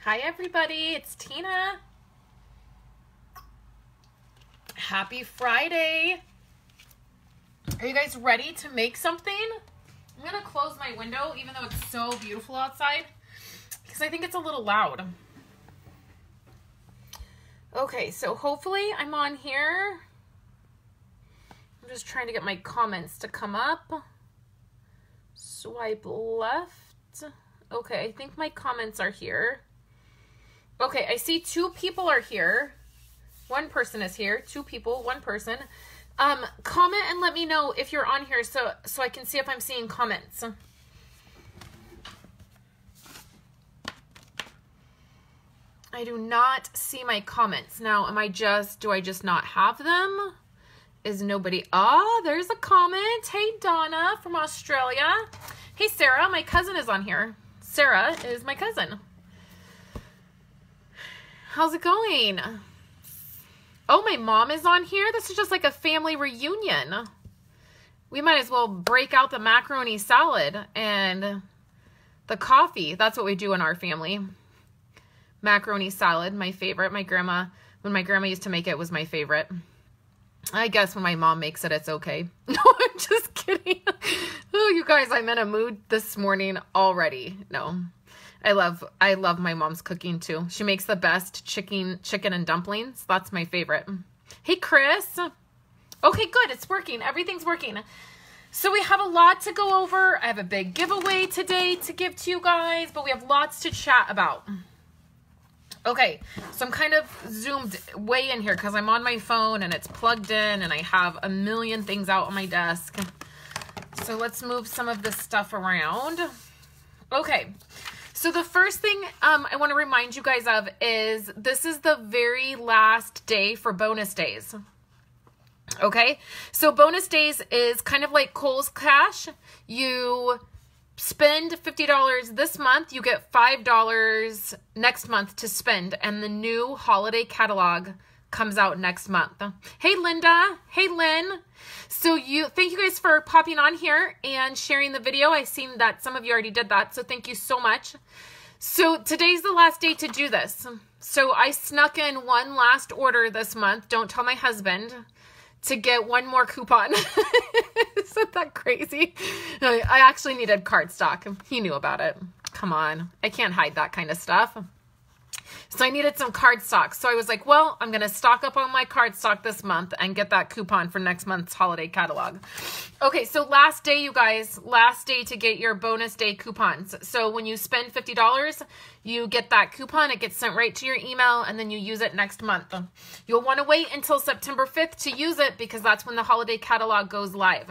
Hi everybody, it's Tina. Happy Friday. Are you guys ready to make something? I'm gonna close my window even though it's so beautiful outside because I think it's a little loud. Okay, so hopefully I'm on here. I'm just trying to get my comments to come up. Swipe left. Okay, I think my comments are here. Okay, I see 2 people are here. 1 person is here. 2 people, 1 person. Comment and let me know if you're on here so I can see if I'm seeing comments. I do not see my comments. Now, do I just not have them? Is nobody? Oh, there's a comment. Hey, Donna from Australia. Hey, Sarah, my cousin is on here. Sarah is my cousin. How's it going? Oh, my mom is on here. This is just like a family reunion. We might as well break out the macaroni salad and the coffee. That's what we do in our family. Macaroni salad, my favorite. When my grandma used to make it, was my favorite. I guess when my mom makes it, it's okay. No, I'm just kidding. Oh, you guys, I'm in a mood this morning already. No. I love my mom's cooking too. She makes the best chicken and dumplings. That's my favorite. Hey, Chris. Okay, good. It's working. Everything's working. So we have a lot to go over. I have a big giveaway today to give to you guys, but we have lots to chat about. Okay, so I'm kind of zoomed way in here because I'm on my phone and it's plugged in and I have a million things out on my desk. So let's move some of this stuff around. Okay. So the first thing I want to remind you guys of is this is the very last day for bonus days. Okay, so bonus days is kind of like Kohl's Cash. You spend $50 this month, you get $5 next month to spend, and the new holiday catalog comes out next month. Hey, Linda. Hey, Lynn. So thank you guys for popping on here and sharing the video. I've seen that some of you already did that, so thank you so much. So today's the last day to do this. So I snuck in one last order this month, don't tell my husband, to get one more coupon. Isn't that crazy? I actually needed cardstock. He knew about it. Come on. I can't hide that kind of stuff. So I needed some cardstock. So I was like, well, I'm going to stock up on my cardstock this month and get that coupon for next month's holiday catalog. Okay, so last day, you guys, last day to get your bonus day coupons. So when you spend $50, you get that coupon. It gets sent right to your email, and then you use it next month. You'll want to wait until September 5th to use it because that's when the holiday catalog goes live.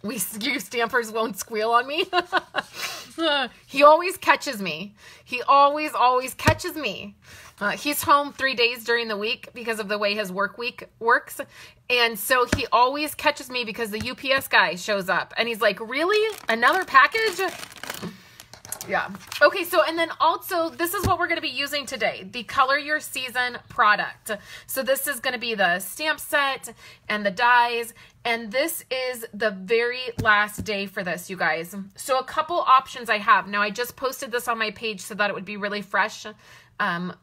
You stampers won't squeal on me. He always catches me. He always catches me. He's home 3 days during the week because of the way his work week works. And so he always catches me because the UPS guy shows up and he's like, really? Another package? Yeah. Okay, so and then also this is what we're going to be using today, the Color Your Season product. So this is going to be the stamp set and the dies, and this is the very last day for this, you guys. So a couple options I have. Now I just posted this on my page so that it would be really fresh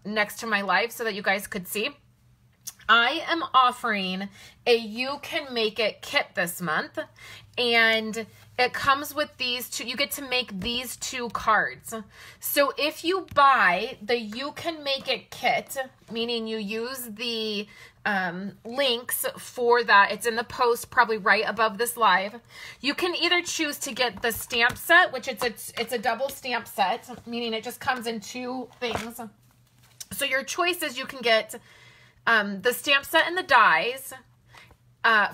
next to my live so that you guys could see. I am offering a You Can Make It kit this month, and it comes with these 2, you get to make these 2 cards. So if you buy the You Can Make It kit, meaning you use the links for that, it's in the post probably right above this live, you can either choose to get the stamp set, which it's a double stamp set, meaning it just comes in 2 things. So your choice is you can get the stamp set and the dies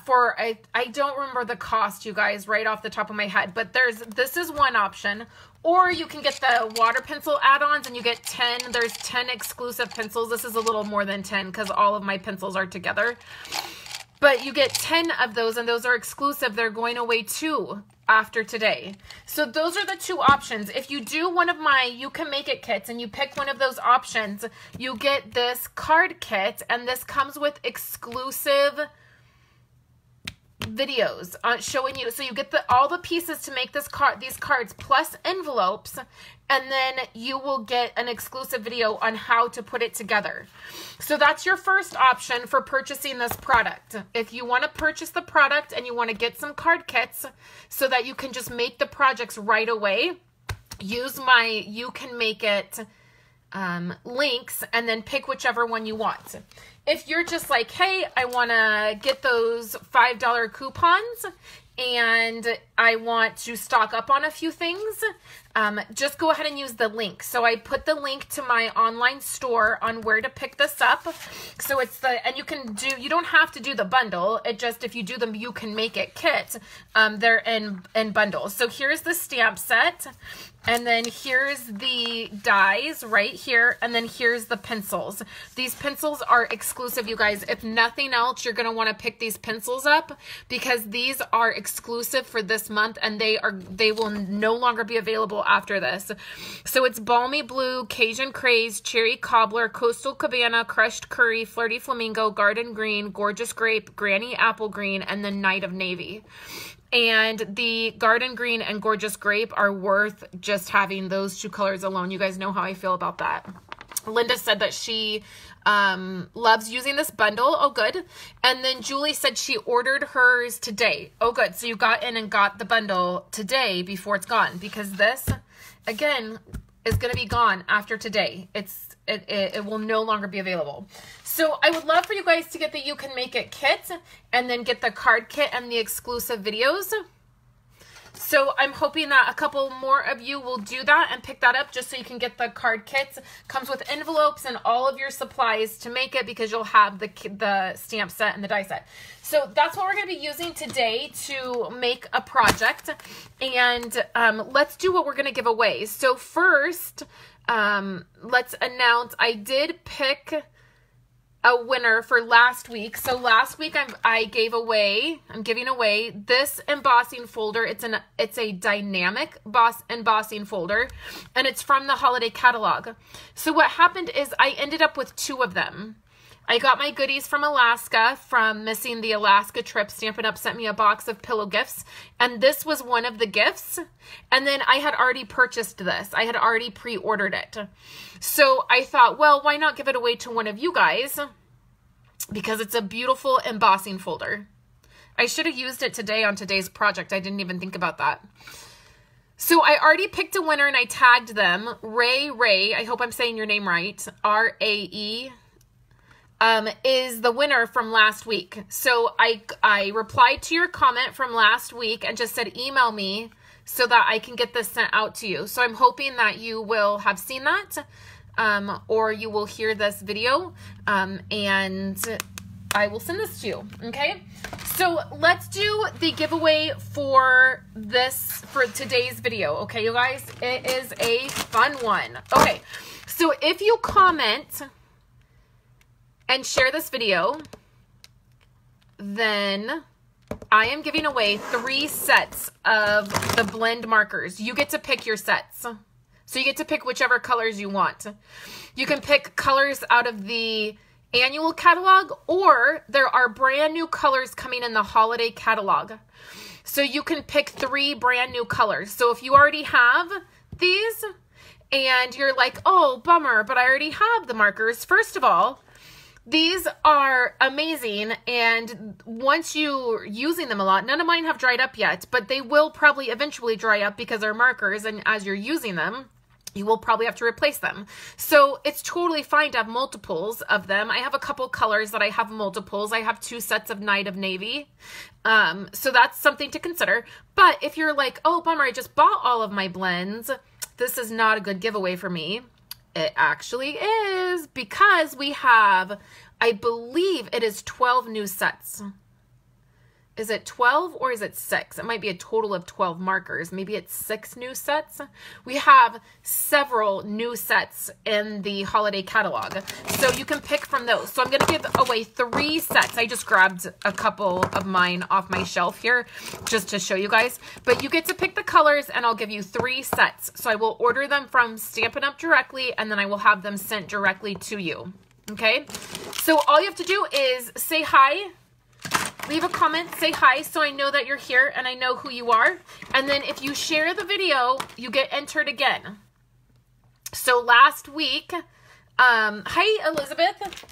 for I don't remember the cost, you guys, right off the top of my head, but this is one option. Or you can get the water pencil add-ons and you get 10. There's 10 exclusive pencils. This is a little more than 10 because all of my pencils are together. But you get 10 of those, and those are exclusive. They're going away too after today. So those are the 2 options. If you do one of my You Can Make It kits and you pick one of those options, you get this card kit, and this comes with exclusive videos on showing you, so you get all the pieces to make these cards plus envelopes, and then you will get an exclusive video on how to put it together. So that's your first option for purchasing this product. If you want to purchase the product and you want to get some card kits so that you can just make the projects right away, use my You Can Make It links and then pick whichever one you want. If you're just like, hey, I want to get those $5 coupons and I want to stock up on a few things, just go ahead and use the link. So I put the link to my online store on where to pick this up. So it's and you don't have to do the bundle. It just, if you do them, You Can Make It kit, they're in bundles. So here's the stamp set. And then here's the dies right here. And then here's the pencils. These pencils are exclusive, you guys. If nothing else, you're going to want to pick these pencils up because these are exclusive for this month and they will no longer be available after this. So it's Balmy Blue, Cajun Craze, Cherry Cobbler, Coastal Cabana, Crushed Curry, Flirty Flamingo, Garden Green, Gorgeous Grape, Granny Apple Green, and the Night of Navy. And the Garden Green and Gorgeous Grape are worth just having those two colors alone. You guys know how I feel about that. Linda said that she loves using this bundle. Oh, good. And then Julie said she ordered hers today. Oh, good. So you got in and got the bundle today before it's gone, because this, again, is going to be gone after today. It will no longer be available. So I would love for you guys to get the You Can Make It kit and then get the card kit and the exclusive videos. So I'm hoping that a couple more of you will do that and pick that up just so you can get the card kits. Comes with envelopes and all of your supplies to make it, because you'll have the stamp set and the die set. So that's what we're going to be using today to make a project. And let's do what we're going to give away. So first, let's announce I did pick a winner for last week. So last week I'm giving away this embossing folder. It's a dynamic embossing folder, and it's from the holiday catalog. So what happened is I ended up with 2 of them. I got my goodies from Alaska, from Missing the Alaska Trip. Stampin' Up! Sent me a box of pillow gifts, and this was one of the gifts. And then I had already purchased this. I had already pre-ordered it. So I thought, well, why not give it away to one of you guys? Because it's a beautiful embossing folder. I should have used it today on today's project. I didn't even think about that. So I already picked a winner and I tagged them. Ray, I hope I'm saying your name right. R-A-E. Is the winner from last week. So I replied to your comment from last week and just said email me so that I can get this sent out to you. So I'm hoping that you will have seen that, or you will hear this video, and I will send this to you. Okay, so let's do the giveaway for today's video. Okay, you guys, it is a fun one. Okay, so if you comment and share this video, then I am giving away 3 sets of the blend markers. You get to pick your sets. So you get to pick whichever colors you want. You can pick colors out of the annual catalog, or there are brand new colors coming in the holiday catalog. So you can pick 3 brand new colors. So if you already have these and you're like, oh, bummer, but I already have the markers. First of all, these are amazing, and once you're using them a lot, none of mine have dried up yet, but they will probably eventually dry up because they're markers, and as you're using them, you will probably have to replace them. So it's totally fine to have multiples of them. I have a couple colors that I have multiples. I have 2 sets of Night of Navy. So that's something to consider. But if you're like, oh, bummer, I just bought all of my blends, this is not a good giveaway for me. It actually is, because we have, I believe it is 12 new sets. Is it 12 or is it 6? It might be a total of 12 markers. Maybe it's 6 new sets. We have several new sets in the holiday catalog, so you can pick from those. So I'm going to give away 3 sets. I just grabbed a couple of mine off my shelf here just to show you guys. But you get to pick the colors, and I'll give you 3 sets. So I will order them from Stampin' Up! Directly, and then I will have them sent directly to you. Okay? So all you have to do is say hi leave a comment, say hi so I know that you're here and I know who you are. And then if you share the video, you get entered again. So last week, hi Elizabeth,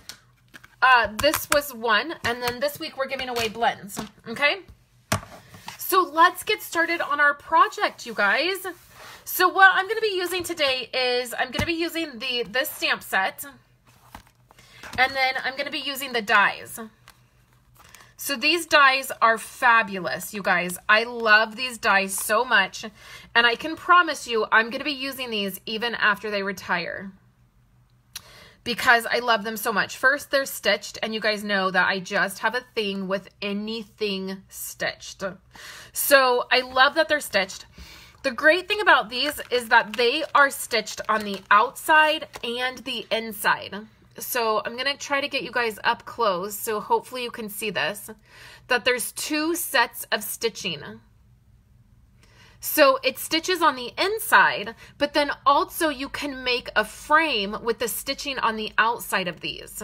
this was one, and then this week we're giving away blends, okay? So let's get started on our project, you guys. So what I'm going to be using today is I'm going to be using this stamp set, and then I'm going to be using the dies. So these dies are fabulous, you guys. I love these dies so much, and I can promise you I'm going to be using these even after they retire, because I love them so much. First, they're stitched, and you guys know that I just have a thing with anything stitched. So I love that they're stitched. The great thing about these is that they are stitched on the outside and the inside. So I'm going to try to get you guys up close, so hopefully you can see this, that there's two sets of stitching. So it stitches on the inside, but then also you can make a frame with the stitching on the outside of these.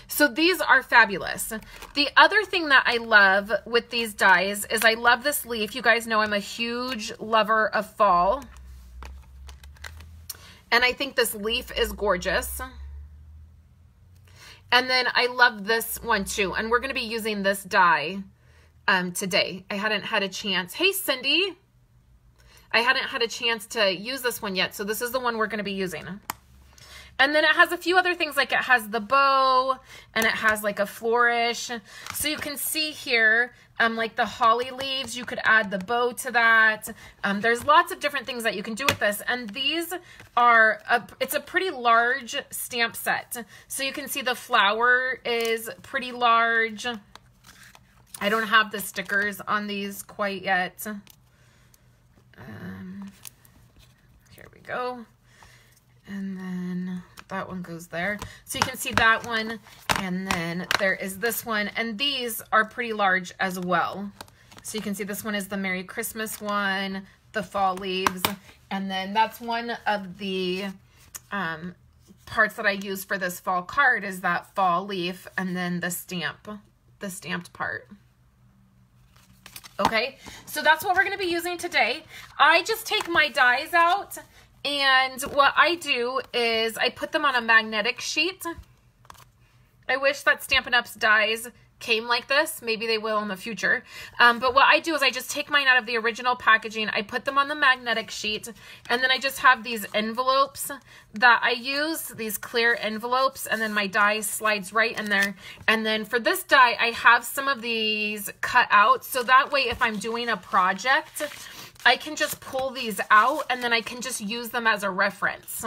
So these are fabulous. The other thing that I love with these dies is I love this leaf. You guys know I'm a huge lover of fall. And I think this leaf is gorgeous. And then I love this one too. And we're going to be using this die today. I hadn't had a chance. Hey, Cindy. I hadn't had a chance to use this one yet. So this is the one we're going to be using. And then it has a few other things, like it has the bow and it has like a flourish. So you can see here, like the holly leaves, you could add the bow to that. There's lots of different things that you can do with this. And these are, it's a pretty large stamp set. So you can see the flower is pretty large. I don't have the stickers on these quite yet. Here we go. And then that one goes there. So you can see that one. And then there is this one. And these are pretty large as well. So you can see this one is the Merry Christmas one, the fall leaves. And then that's one of the parts that I use for this fall card is that fall leaf and then the stamped part. Okay, so that's what we're going to be using today. I just take my dies out, and what I do is I put them on a magnetic sheet. I wish that Stampin' Up's dies came like this. Maybe they will in the future. But what I do is I just take mine out of the original packaging. I put them on the magnetic sheet, and then I just have these envelopes that I use, these clear envelopes, and then my die slides right in there. And then for this die, I have some of these cut out, so that way if I'm doing a project, I can just pull these out, and then I can just use them as a reference.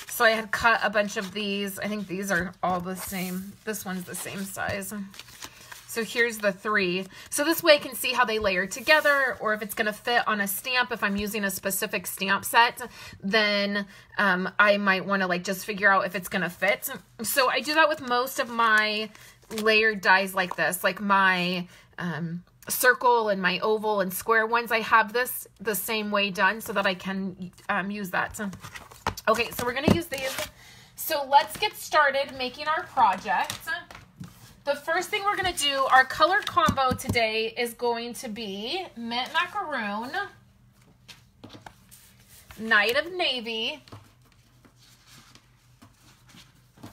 So I had cut a bunch of these. I think these are all the same. This one's the same size. So here's the 3. So this way I can see how they layer together, or if it's going to fit on a stamp. If I'm using a specific stamp set, then I might want to like just figure out if it's going to fit. So I do that with most of my layered dies like this, like my circle and my oval and square ones. I have this the same way done so that I can use that. Okay, so we're going to use these. So let's get started making our project. The first thing we're going to do, our color combo today is going to be Mint Macaroon, Night of Navy,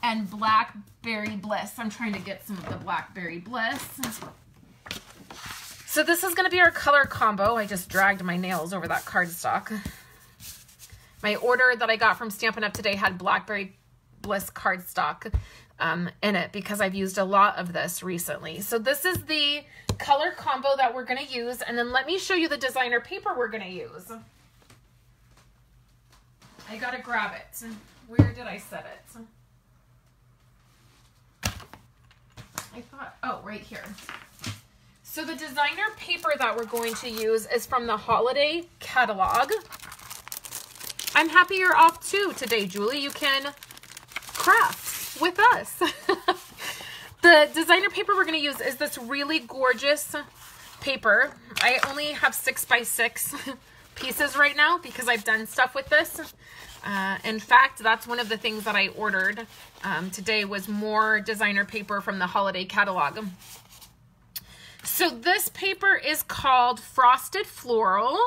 and Blackberry Bliss. I'm trying to get some of the Blackberry Bliss. So this is going to be our color combo. I just dragged my nails over that cardstock. My order that I got from Stampin' Up! Today had Blackberry Bliss cardstock in it because I've used a lot of this recently. So this is the color combo that we're going to use. And then let me show you the designer paper we're going to use. I got to grab it. Where did I set it? I thought, oh, right here. So the designer paper that we're going to use is from the holiday catalog. I'm happy you're off too today, Julie. You can craft with us. The designer paper we're going to use is this really gorgeous paper. I only have 6x6 pieces right now because I've done stuff with this. In fact, that's one of the things that I ordered today was more designer paper from the holiday catalog. So this paper is called Frosted Floral.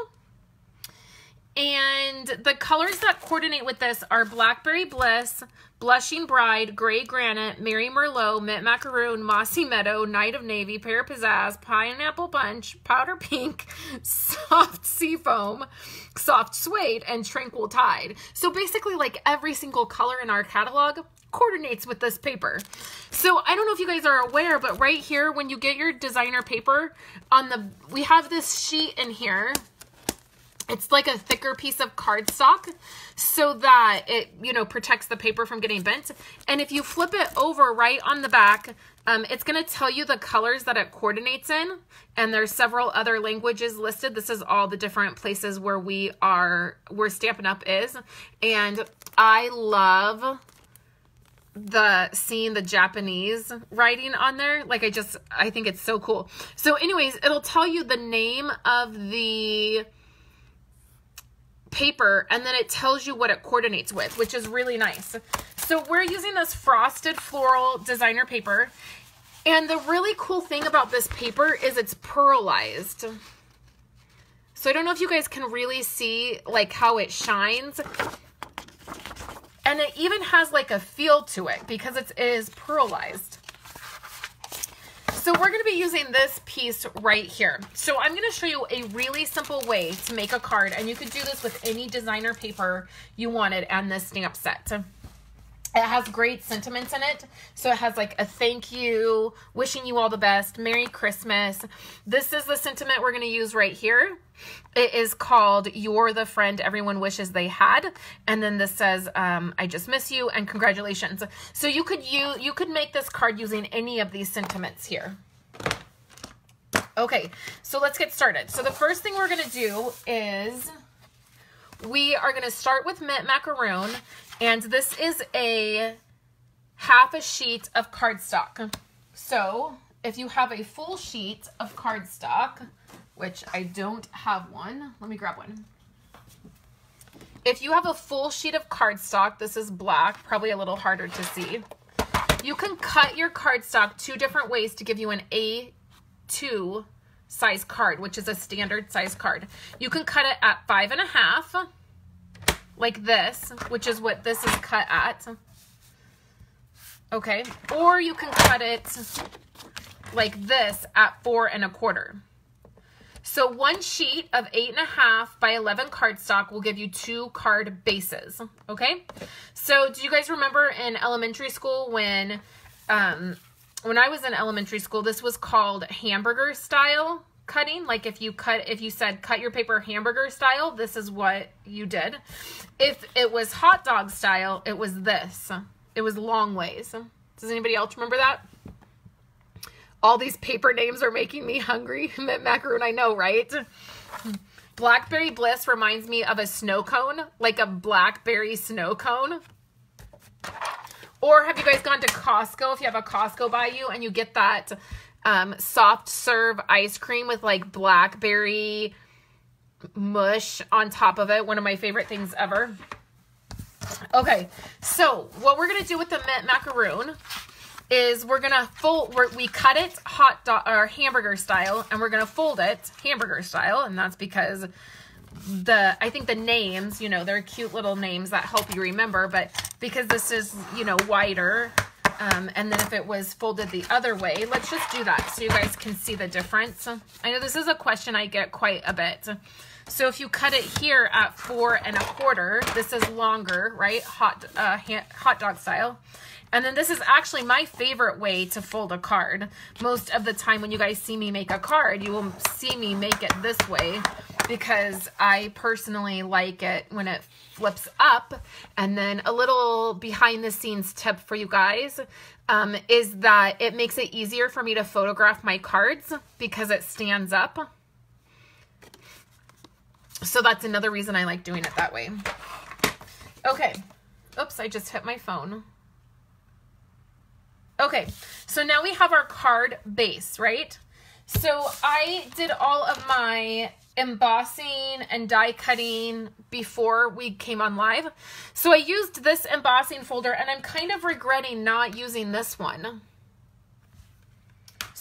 And the colors that coordinate with this are Blackberry Bliss, Blushing Bride, Gray Granite, Mary Merlot, Mint Macaroon, Mossy Meadow, Night of Navy, Pear Pizzazz, Pineapple Punch, Powder Pink, Soft Seafoam, Soft Suede, and Tranquil Tide. So basically like every single color in our catalog coordinates with this paper. So I don't know if you guys are aware, but right here, when you get your designer paper, we have this sheet in here. It's like a thicker piece of cardstock so that it, you know, protects the paper from getting bent. And if you flip it over right on the back, it's going to tell you the colors that it coordinates in. And there's several other languages listed. This is all the different places where where Stampin' Up! Is. And I love seeing the Japanese writing on there. Like I think it's so cool. So anyways, it'll tell you the name of the paper, and then it tells you what it coordinates with, which is really nice. So we're using this Frosted Floral designer paper, and the really cool thing about this paper is it's pearlized. So I don't know if you guys can really see like how it shines, and it even has like a feel to it because it is pearlized. So we're going to be using this piece right here. So I'm going to show you a really simple way to make a card, and you could do this with any designer paper you wanted and this stamp set. It has great sentiments in it. So it has like a thank you, wishing you all the best, Merry Christmas. This is the sentiment we're going to use right here. It is called You're the Friend Everyone Wishes They Had. And then this says, I just miss you and congratulations. So you could make this card using any of these sentiments here. Okay, so let's get started. So the first thing we're going to do is we are going to start with Mint Macaroon. And this is half a sheet of cardstock. So if you have a full sheet of cardstock, which I don't have one, let me grab one. If you have a full sheet of cardstock, this is black, probably a little harder to see. You can cut your cardstock 2 different ways to give you an A2 size card, which is a standard size card. You can cut it at 5.5. Like this, which is what this is cut at. Okay, or you can cut it like this at 4.25. So one sheet of 8.5 by 11 cardstock will give you 2 card bases. Okay, so do you guys remember in elementary school when I was in elementary school, this was called hamburger style cutting? Like if you said cut your paper hamburger style, this is what you did. If it was hot dog style, it was this. It was long ways. Does anybody else remember that? All these paper names are making me hungry. Mint Macaroon, I know, right? Blackberry Bliss reminds me of a snow cone, like a blackberry snow cone. Or have you guys gone to Costco, if you have a Costco by you, and you get that soft serve ice cream with like blackberry mush on top of it. One of my favorite things ever. Okay, so what we're going to do with the Mint Macaroon is we're going to we cut it hamburger style, and we're going to fold it hamburger style. And that's because I think the names, you know, they're cute little names that help you remember, but because this is, you know, wider, and then if it was folded the other way, let's just do that so you guys can see the difference. I know this is a question I get quite a bit. So if you cut it here at 4.25, this is longer, right? Hot dog style. And then this is actually my favorite way to fold a card. Most of the time when you guys see me make a card, you will see me make it this way because I personally like it when it flips up. And then a little behind the scenes tip for you guys is that it makes it easier for me to photograph my cards because it stands up. So that's another reason I like doing it that way. Okay. Oops, I just hit my phone. Okay, so now we have our card base, right? So I did all of my embossing and die cutting before we came on live. So I used this embossing folder, and I'm kind of regretting not using this one.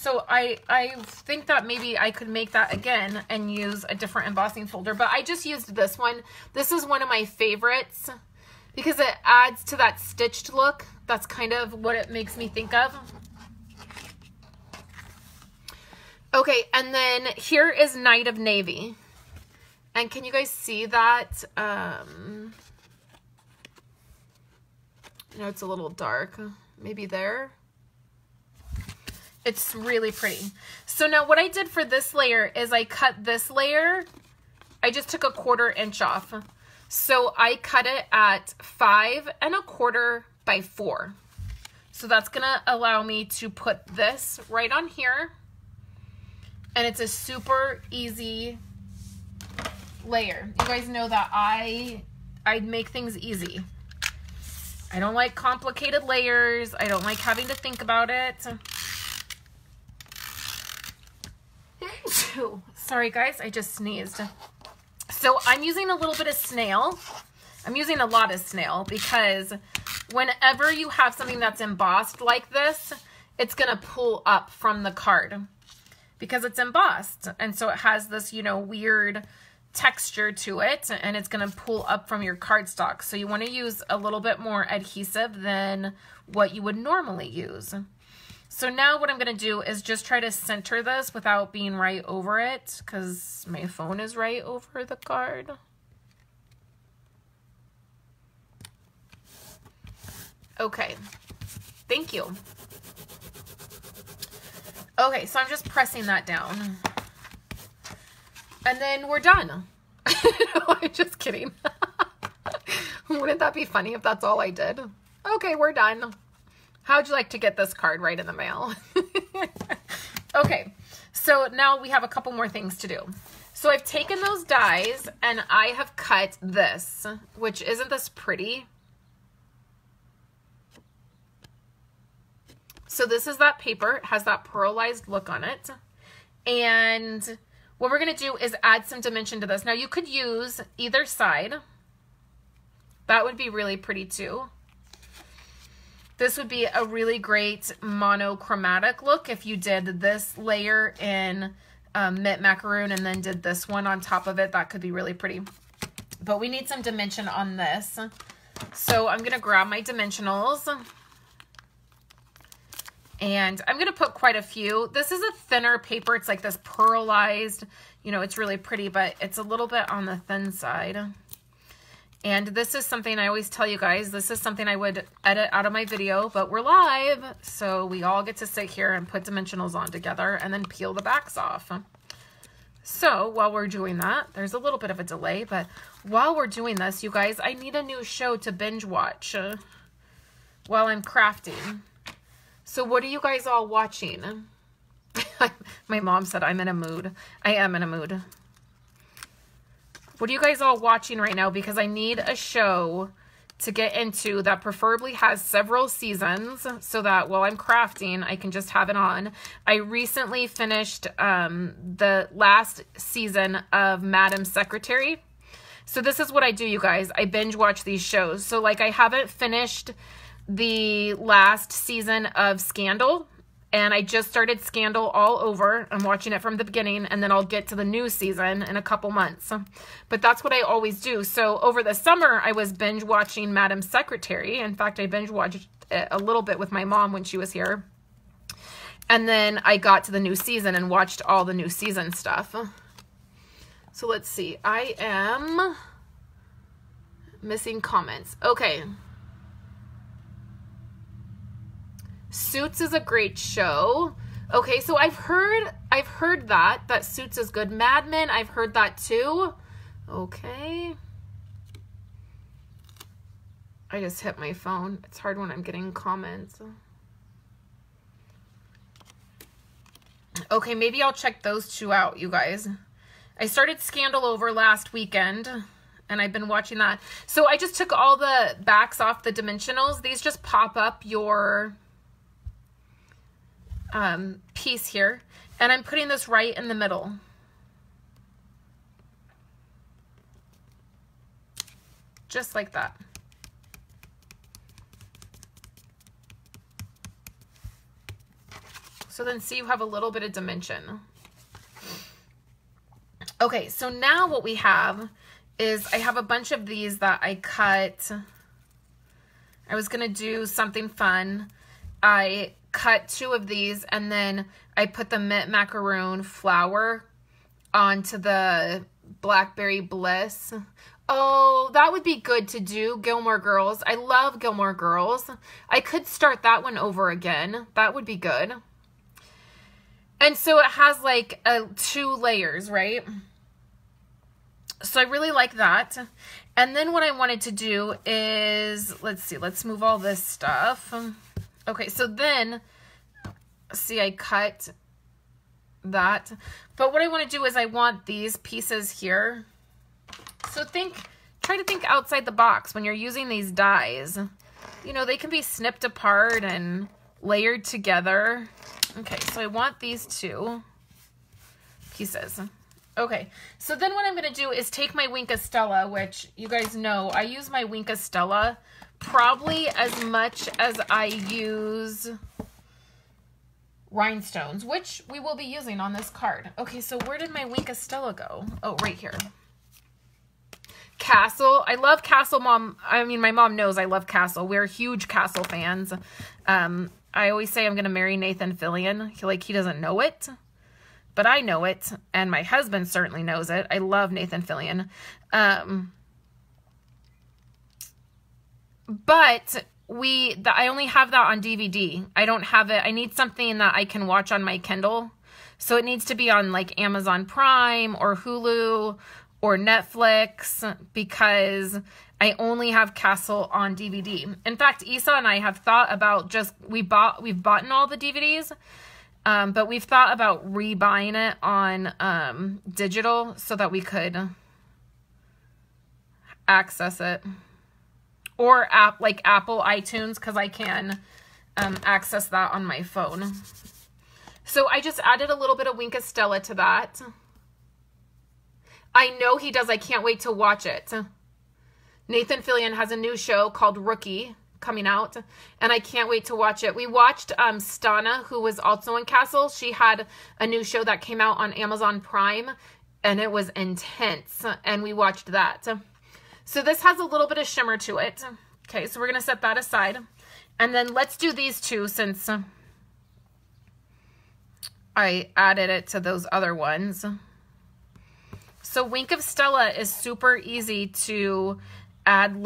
So I think that maybe I could make that again and use a different embossing folder, but I just used this one. This is one of my favorites because it adds to that stitched look. That's kind of what it makes me think of. Okay, and then here is Night of Navy. And can you guys see that? You know, it's a little dark. Maybe there. It's really pretty. So now what I did for this layer is I cut this layer. I just took 1/4 inch off. So I cut it at 5 1/4 by 4. So that's gonna allow me to put this right on here. And it's a super easy layer. You guys know that I make things easy. I don't like complicated layers. I don't like having to think about it. Sorry guys, I just sneezed. So I'm using a little bit of snail. I'm using a lot of snail because whenever you have something that's embossed like this, it's gonna pull up from the card because it's embossed. And so it has this, you know, weird texture to it, and it's gonna pull up from your cardstock. So you wanna use a little bit more adhesive than what you would normally use. So now what I'm going to do is just try to center this without being right over it because my phone is right over the card. Okay, thank you. Okay, so I'm just pressing that down. And then we're done. I'm just kidding. Wouldn't that be funny if that's all I did? Okay, we're done. How'd you like to get this card right in the mail? Okay, so now we have a couple more things to do. So I've taken those dies and I have cut this, which isn't this pretty? So this is that paper. It has that pearlized look on it. And what we're going to do is add some dimension to this. Now you could use either side. That would be really pretty too. This would be a really great monochromatic look if you did this layer in mint macaroon and then did this one on top of it. That could be really pretty. But we need some dimension on this. So I'm going to grab my dimensionals. And I'm going to put quite a few. This is a thinner paper. It's like this pearlized, you know, it's really pretty, but it's a little bit on the thin side. And this is something I always tell you guys, this is something I would edit out of my video, but we're live. So we all get to sit here and put dimensionals on together and then peel the backs off. So while we're doing that, there's a little bit of a delay, but while we're doing this, you guys, I need a new show to binge watch while I'm crafting. So what are you guys all watching? My mom said I'm in a mood. I am in a mood. What are you guys all watching right now? Because I need a show to get into that preferably has several seasons so that while I'm crafting, I can just have it on. I recently finished the last season of Madam Secretary. So this is what I do, you guys. I binge watch these shows. So like I haven't finished the last season of Scandal. And I just started Scandal all over. I'm watching it from the beginning, and then I'll get to the new season in a couple months. But that's what I always do. So over the summer, I was binge watching Madam Secretary. In fact, I binge watched it a little bit with my mom when she was here. And then I got to the new season and watched all the new season stuff. So let's see. I am missing comments. Okay. Suits is a great show. Okay, so I've heard that Suits is good. Mad Men, I've heard that too. Okay. I just hit my phone. It's hard when I'm getting comments. Okay, maybe I'll check those two out, you guys. I started Scandal over last weekend, and I've been watching that. So I just took all the backs off the dimensionals. These just pop up your piece here, and I'm putting this right in the middle. Just like that. So then see, you have a little bit of dimension. Okay, so now what we have is I have a bunch of these that I cut. I was going to do something fun. I cut 2 of these and then I put the mint macaroon flower onto the Blackberry Bliss. Oh, that would be good to do, Gilmore Girls. I love Gilmore Girls. I could start that one over again. That would be good. And so it has like 2 layers, right? So I really like that. And then what I wanted to do is, let's see, let's move all this stuff. Okay, so then, see, I cut that. But what I want to do is I want these pieces here. So try to think outside the box when you're using these dies. You know, they can be snipped apart and layered together. Okay, so I want these 2 pieces. Okay, so then what I'm going to do is take my Wink of Stella, which you guys know, I use my Wink of Stella probably as much as I use rhinestones, which we will be using on this card. Okay, so where did my Wink of Stella go? Oh, right here. Castle. I love Castle, Mom. I mean, my mom knows I love Castle. We're huge Castle fans. I always say I'm going to marry Nathan Fillion. He doesn't know it, but I know it, and my husband certainly knows it. I love Nathan Fillion. But I only have that on DVD. I don't have it. I need something that I can watch on my Kindle. So it needs to be on like Amazon Prime or Hulu or Netflix, because I only have Castle on DVD. In fact, Isa and I have thought about we've bought all the DVDs, but we've thought about rebuying it on digital so that we could access it. Or like Apple iTunes, because I can access that on my phone. So I just added a little bit of Wink of Stella to that. I know he does. I can't wait to watch it. Nathan Fillion has a new show called Rookie coming out, and I can't wait to watch it. We watched Stana, who was also in Castle. She had a new show that came out on Amazon Prime, and it was intense, and we watched that. So this has a little bit of shimmer to it. Okay, so we're going to set that aside. And then let's do these 2 since I added it to those other ones. So Wink of Stella is super easy to add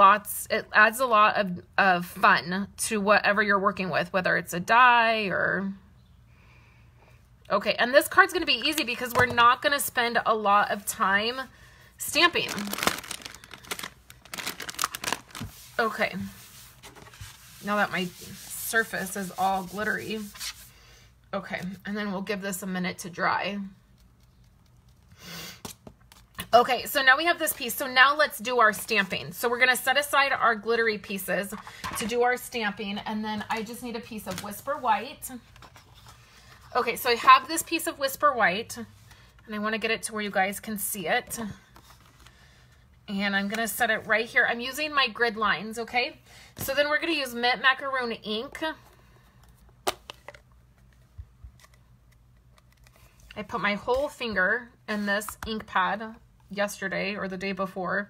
it adds a lot of fun to whatever you're working with, whether it's a die or... Okay, and this card's going to be easy because we're not going to spend a lot of time stamping. Okay, now that my surface is all glittery. Okay, and then we'll give this a minute to dry. Okay, so now we have this piece. So now let's do our stamping. So we're going to set aside our glittery pieces to do our stamping, and then I just need a piece of Whisper White. Okay, so I have this piece of Whisper White, and I want to get it to where you guys can see it. And I'm going to set it right here. I'm using my grid lines, okay? So then we're going to use Mint Macaroon ink. I put my whole finger in this ink pad yesterday or the day before.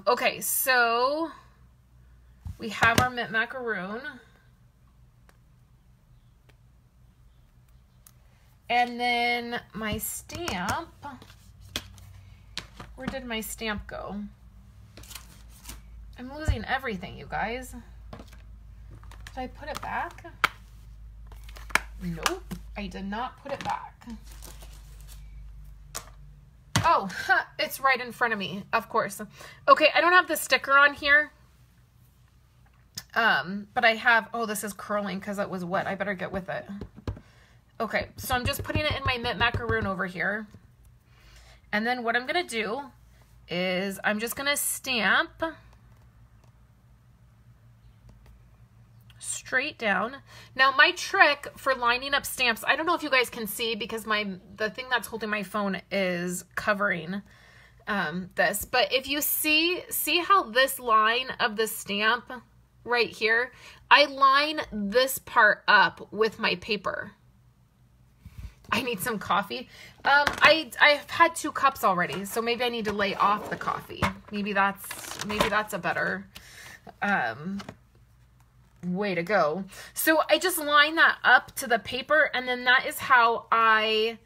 Okay, so we have our Mint Macaroon. And then my stamp. Where did my stamp go? I'm losing everything, you guys. Did I put it back? Nope, I did not put it back. Oh, it's right in front of me, of course. Okay, I don't have the sticker on here. But I have, oh, this is curling because it was wet. I better get with it. Okay, so I'm just putting it in my Mint Macaroon over here. And then what I'm going to do is I'm just going to stamp straight down. Now my trick for lining up stamps, I don't know if you guys can see because the thing that's holding my phone is covering this. But if you see how this line of the stamp right here, I line this part up with my paper. I need some coffee. I've had 2 cups already, so maybe I need to lay off the coffee. Maybe that's a better way to go. So I just line that up to the paper, and then that is how I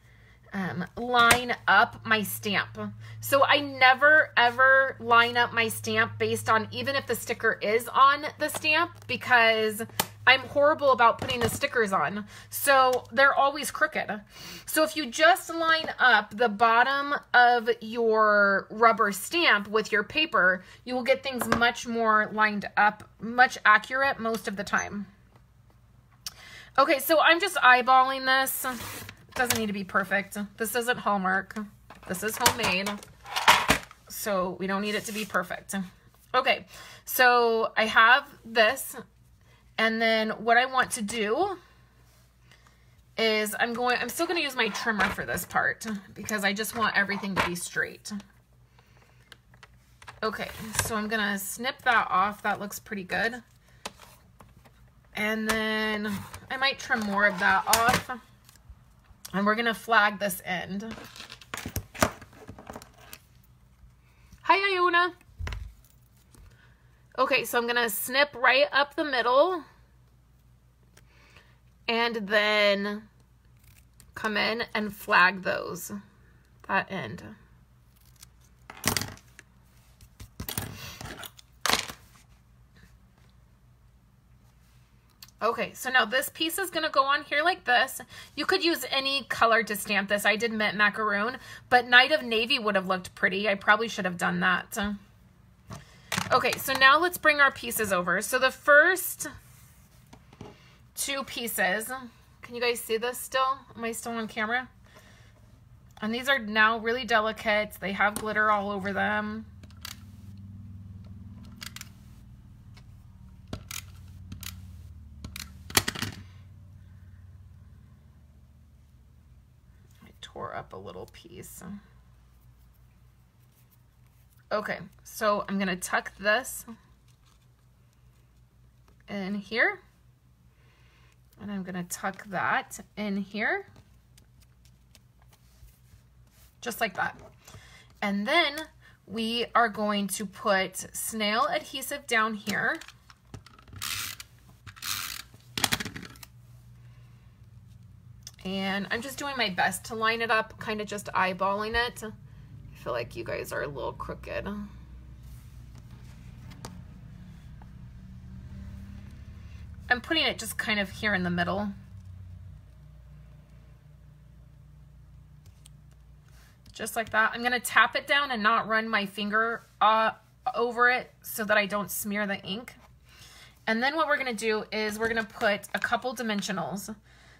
line up my stamp. So I never ever line up my stamp based on even if the sticker is on the stamp, because I'm horrible about putting the stickers on. So they're always crooked. So if you just line up the bottom of your rubber stamp with your paper, you will get things much more lined up, much accurate most of the time. Okay, so I'm just eyeballing this. It doesn't need to be perfect. This isn't Hallmark. This is homemade. So we don't need it to be perfect. Okay, so I have this. And then what I want to do is I'm still going to use my trimmer for this part because I just want everything to be straight. Okay, so I'm going to snip that off. That looks pretty good. And then I might trim more of that off. And we're going to flag this end. Hi, Iona. Okay, so I'm going to snip right up the middle and then come in and flag that end. Okay, so now this piece is going to go on here like this. You could use any color to stamp this. I did mint macaroon, but Night of Navy would have looked pretty. I probably should have done that. Okay, so now let's bring our pieces over. So the first 2 pieces, can you guys see this still? Am I still on camera? And these are now really delicate. They have glitter all over them. I tore up a little piece. Okay, so I'm gonna tuck this in here, and I'm gonna tuck that in here, just like that. And then we are going to put snail adhesive down here. And I'm just doing my best to line it up, kind of just eyeballing it. I feel like you guys are a little crooked. I'm putting it just kind of here in the middle. Just like that. I'm going to tap it down and not run my finger over it so that I don't smear the ink. And then what we're going to do is we're going to put a couple dimensionals.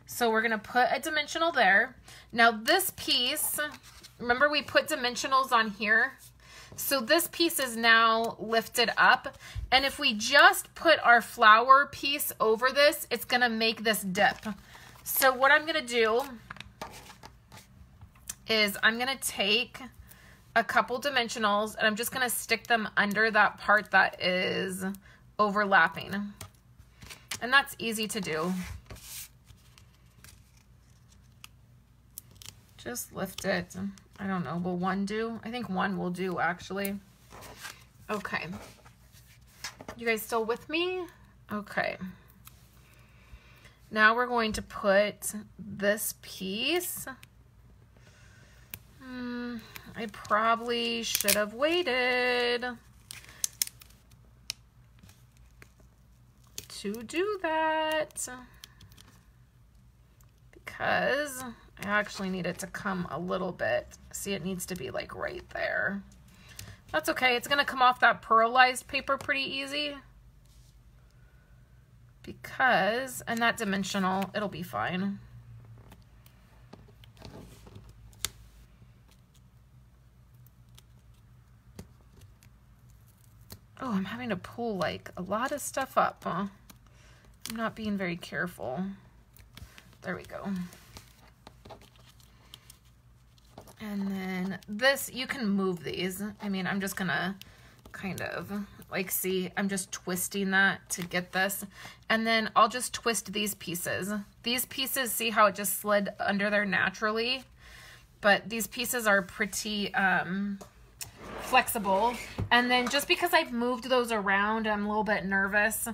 So we're going to put a dimensional there. Now this piece, remember we put dimensionals on here? So this piece is now lifted up. And if we just put our flower piece over this, it's going to make this dip. So what I'm going to do is I'm going to take a couple dimensionals and I'm just going to stick them under that part that is overlapping. And that's easy to do. Just lift it. I don't know, will one do? I think one will do, actually. Okay. You guys still with me? Okay. Now we're going to put this piece. I probably should have waited to do that because I actually need it to come a little bit. See, it needs to be like right there. That's okay. It's going to come off that pearlized paper pretty easy. Because, and that dimensional, it'll be fine. Oh, I'm having to pull like a lot of stuff up, huh? I'm not being very careful. There we go. And then this, you can move these. I mean, I'm just gonna kind of Like, see, I'm just twisting that to get this. And then I'll just twist these pieces. These pieces, see how it just slid under there naturally? But these pieces are pretty flexible. And then just because I've moved those around, I'm a little bit nervous.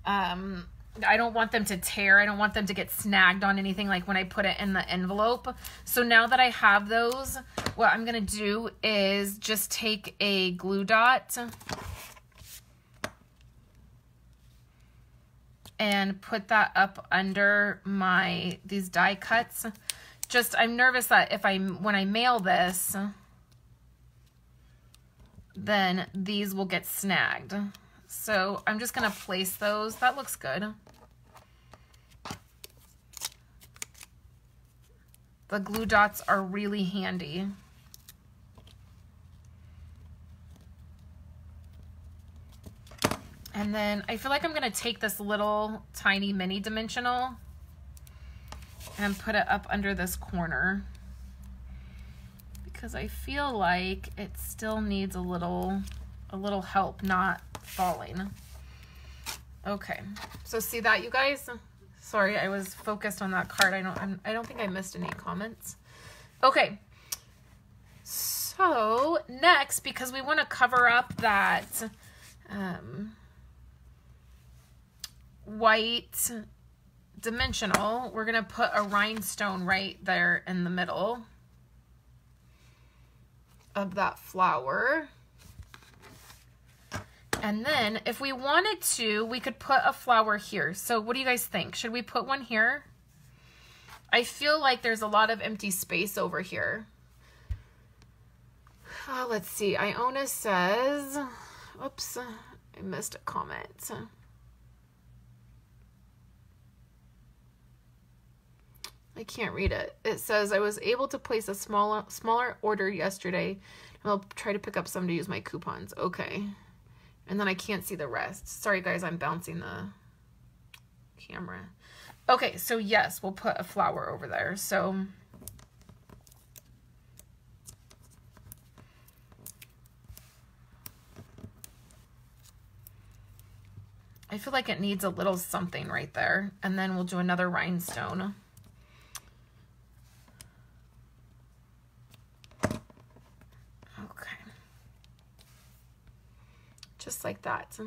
I don't want them to tear. I don't want them to get snagged on anything like when I put it in the envelope. So now that I have those, what I'm going to do is just take a glue dot and put that up under these die cuts. Just, I'm nervous that when I mail this, then these will get snagged. So I'm just going to place those. That looks good. The glue dots are really handy. And then I feel like I'm going to take this little tiny mini dimensional and put it up under this corner because I feel like it still needs a little help not falling. Okay, so see that, you guys? Sorry, I was focused on that card. I don't think I missed any comments. Okay, so next, because we want to cover up that white dimensional, we're gonna put a rhinestone right there in the middle of that flower. And then if we wanted to, we could put a flower here. So what do you guys think? Should we put one here? I feel like there's a lot of empty space over here. Let's see. Iona says, oops, I missed a comment. I can't read it. It says, I was able to place a smaller order yesterday. I'll try to pick up some to use my coupons. Okay. And then I can't see the rest. Sorry, guys, I'm bouncing the camera. Okay, so yes, we'll put a flower over there. So I feel like it needs a little something right there. And then we'll do another rhinestone. Just like that.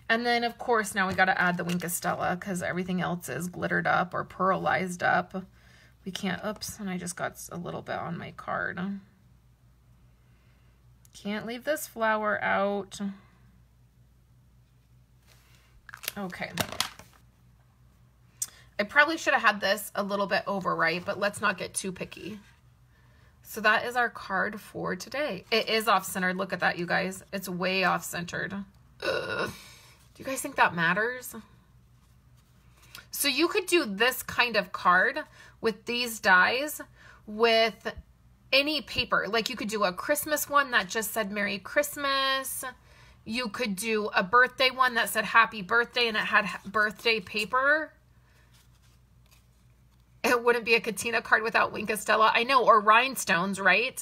And then of course now we got to add the Wink of Stella because everything else is glittered up or pearlized up. We can't, oops, and I just got a little bit on my card. Can't leave this flower out. Okay. I probably should have had this a little bit over, right? But let's not get too picky. So that is our card for today. It is off-centered. Look at that, you guys. It's way off-centered. Do you guys think that matters? So you could do this kind of card with these dies with any paper. Like you could do a Christmas one that just said Merry Christmas. You could do a birthday one that said Happy Birthday and it had birthday paper. It wouldn't be a Katina card without Wink of Stella. I know, or rhinestones, right?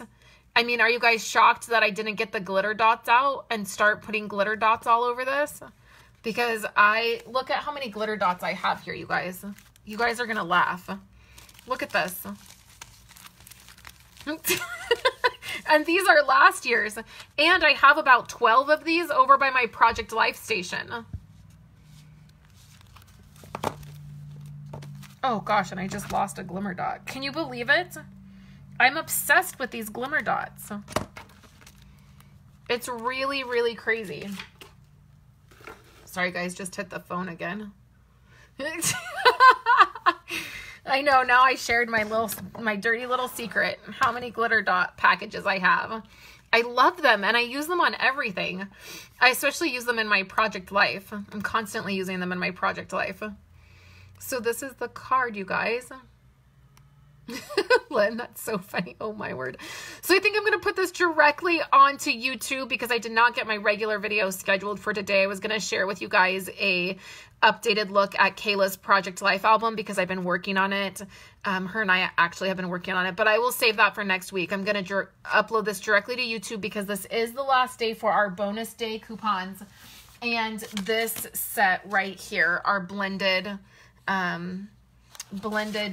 I mean, are you guys shocked that I didn't get the glitter dots out and start putting glitter dots all over this? Because look at how many glitter dots I have here, you guys. You guys are going to laugh. Look at this. And these are last year's. And I have about 12 of these over by my Project Life station. Oh gosh, and I just lost a glimmer dot. Can you believe it? I'm obsessed with these glimmer dots. It's really, really crazy. Sorry guys, just hit the phone again. I know, now I shared my dirty little secret. How many glitter dot packages I have. I love them and I use them on everything. I especially use them in my Project Life. I'm constantly using them in my Project Life. So this is the card, you guys. Lynn, that's so funny. Oh my word. So I think I'm going to put this directly onto YouTube because I did not get my regular video scheduled for today. I was going to share with you guys a updated look at Kayla's Project Life album because I've been working on it. Her and I actually have been working on it, but I will save that for next week. I'm going to upload this directly to YouTube because this is the last day for our bonus day coupons. And this set right here, our blended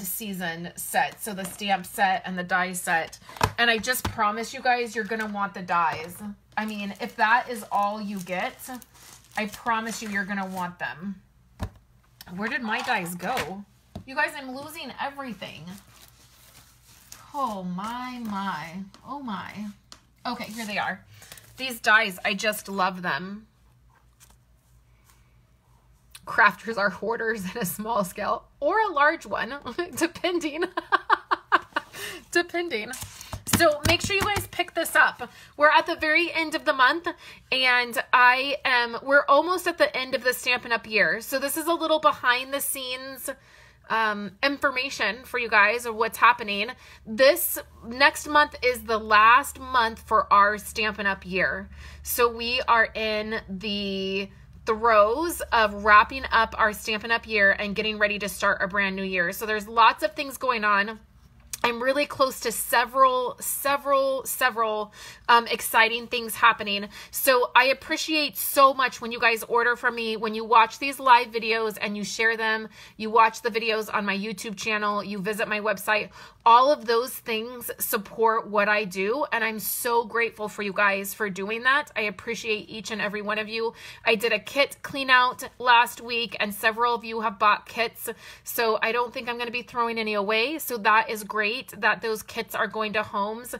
season set. So the stamp set and the die set. And I just promise you guys, you're going to want the dies. I mean, if that is all you get, I promise you, you're going to want them. Where did my dies go? You guys, I'm losing everything. Oh my. Oh my. Okay, here they are. These dies, I just love them. Crafters are hoarders in a small scale or a large one, depending. So make sure you guys pick this up. We're at the very end of the month, and we're almost at the end of the Stampin' Up! Year. So this is a little behind the scenes information for you guys of what's happening. This next month is the last month for our Stampin' Up! Year. So we are in the throes of wrapping up our Stampin' Up! Year and getting ready to start a brand new year. So there's lots of things going on. I'm really close to several exciting things happening. So I appreciate so much when you guys order from me, when you watch these live videos and you share them, you watch the videos on my YouTube channel, you visit my website. All of those things support what I do, and I'm so grateful for you guys for doing that. I appreciate each and every one of you. I did a kit clean out last week, and several of you have bought kits, so I don't think I'm going to be throwing any away, so that is great that those kits are going to homes.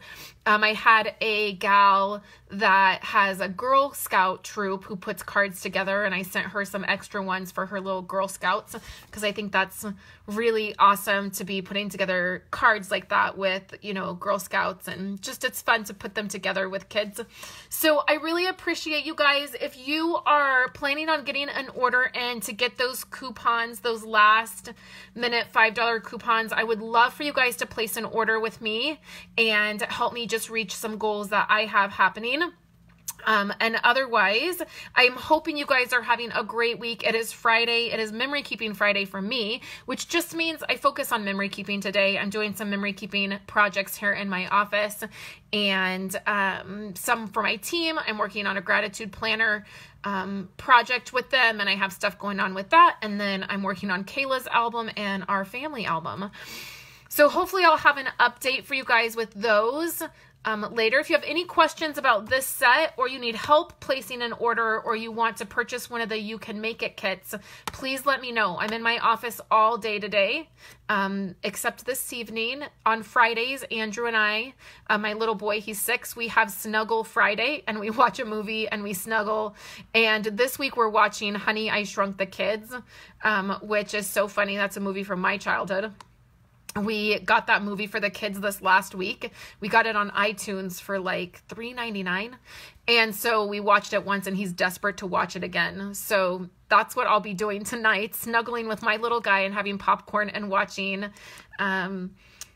I had a gal that has a Girl Scout troop who puts cards together, and I sent her some extra ones for her little Girl Scouts because I think that's really awesome to be putting together cards like that with, you know, Girl Scouts, and just it's fun to put them together with kids. So I really appreciate you guys. If you are planning on getting an order in to get those coupons, those last minute $5 coupons, I would love for you guys to place an order with me and help me just reach some goals that I have happening. And otherwise, I'm hoping you guys are having a great week. It is Friday. It is Memory Keeping Friday for me, which just means I focus on memory keeping today. I'm doing some memory keeping projects here in my office and some for my team. I'm working on a gratitude planner project with them, and I have stuff going on with that. And then I'm working on Kayla's album and our family album. So hopefully I'll have an update for you guys with those later. If you have any questions about this set, or you need help placing an order, or you want to purchase one of the You Can Make It kits, please let me know. I'm in my office all day today, except this evening. On Fridays, Andrew and I, my little boy, he's 6, we have Snuggle Friday, and we watch a movie and we snuggle. And this week we're watching Honey, I Shrunk the Kids, which is so funny. That's a movie from my childhood. We got that movie for the kids this last week. We got it on iTunes for like $3.99. And so we watched it once, and he's desperate to watch it again. So that's what I'll be doing tonight, snuggling with my little guy and having popcorn and watching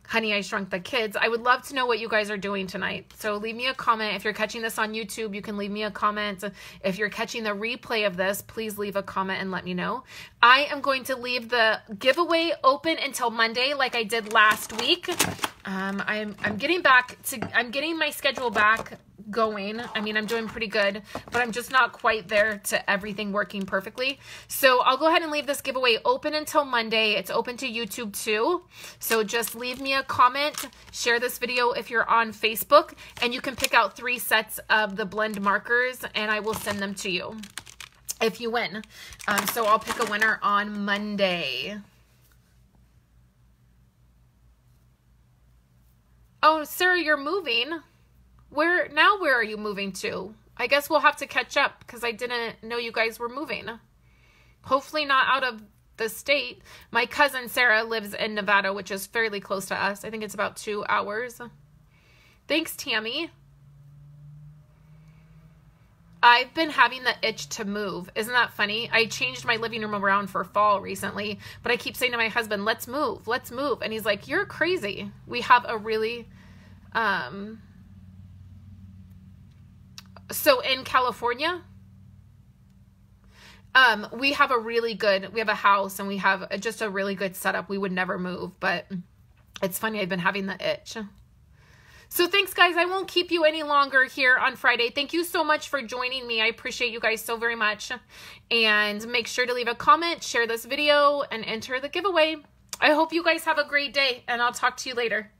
Honey, I Shrunk the Kids. I would love to know what you guys are doing tonight. So leave me a comment. If you're catching this on YouTube, you can leave me a comment. If you're catching the replay of this, please leave a comment and let me know. I am going to leave the giveaway open until Monday like I did last week. I'm getting my schedule back going. I mean, I'm doing pretty good, but I'm just not quite there to everything working perfectly. So I'll go ahead and leave this giveaway open until Monday. It's open to YouTube too. So just leave me a comment, share this video if you're on Facebook, and you can pick out 3 sets of the blend markers, and I will send them to you if you win. So I'll pick a winner on Monday. Oh, Sarah, you're moving. Where are you moving to? I guess we'll have to catch up because I didn't know you guys were moving. Hopefully not out of the state. My cousin Sarah lives in Nevada, which is fairly close to us. I think it's about 2 hours. Thanks, Tammy. I've been having the itch to move. Isn't that funny? I changed my living room around for fall recently, but I keep saying to my husband, let's move, let's move. And he's like, you're crazy. We have a really, so in California, we have a house and we have just a really good setup. We would never move, but it's funny. I've been having the itch. So thanks, guys. I won't keep you any longer here on Friday. Thank you so much for joining me. I appreciate you guys so very much. And make sure to leave a comment, share this video, and enter the giveaway. I hope you guys have a great day, and I'll talk to you later.